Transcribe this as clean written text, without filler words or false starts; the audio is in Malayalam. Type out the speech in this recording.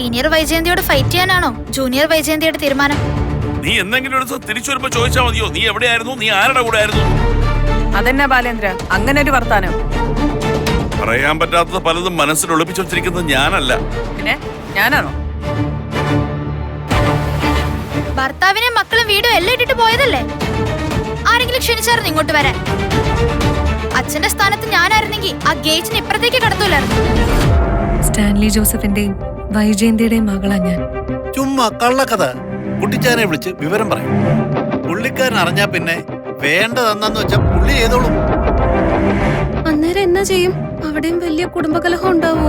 സീനിയർ വൈജയന്തിയോട് ഫൈറ്റ് ചെയ്യാനാണോ ജൂനിയർ വൈജയന്തിയുടെ തീരുമാനം? നീ എന്തെങ്കിലും ഒരു തിരിച്ചു വരുമ്പോ ചോദിച്ചാ മതിയോ? നീ എവിടെയായിരുന്നു? നീ ആരുടെ കൂടെ ആയിരുന്നു? അതെന്നാ ബാലേന്ദ്ര അങ്ങനെ ഒരു വർത്താനം? പറയാൻ പറ്റാത്തത് പലതും മനസ്സിൽ ഒളിപ്പിച്ചു വെച്ചിരിക്കുന്നത് ഞാനല്ല. പിന്നെ ഞാനാണോ? ഭർത്താവിനെ മക്കളും വീടും എല്ലാം ഇട്ടിട്ട് പോയതല്ലേ? ആരെങ്കിലും ക്ഷണിച്ചായിരുന്നു ഇങ്ങോട്ട് വരാൻ? അച്ഛന്റെ സ്ഥാനത്ത് ഞാനായിരുന്നെങ്കിൽ ആ ഗേറ്റിന് ഇപ്പുറത്തേക്ക് കടത്തൂലായിരുന്നു. സ്റ്റാൻലി ജോസഫിന്റെയും വൈജയന്തിയുടെയും മകളാ ഞാൻ. ചുമ്മാ കള്ളക്കഥ. കുട്ടിച്ചാനെ വിളിച്ച് വിവരം പറയും. പുള്ളിക്കാരൻ അറിഞ്ഞാ പിന്നെ വേണ്ടതെന്നു വെച്ചാ പുള്ളി ചെയ്തോളും. അന്നേരം എന്നാ ചെയ്യും? അവിടെയും വലിയ കുടുംബകലഹം ഉണ്ടാവോ?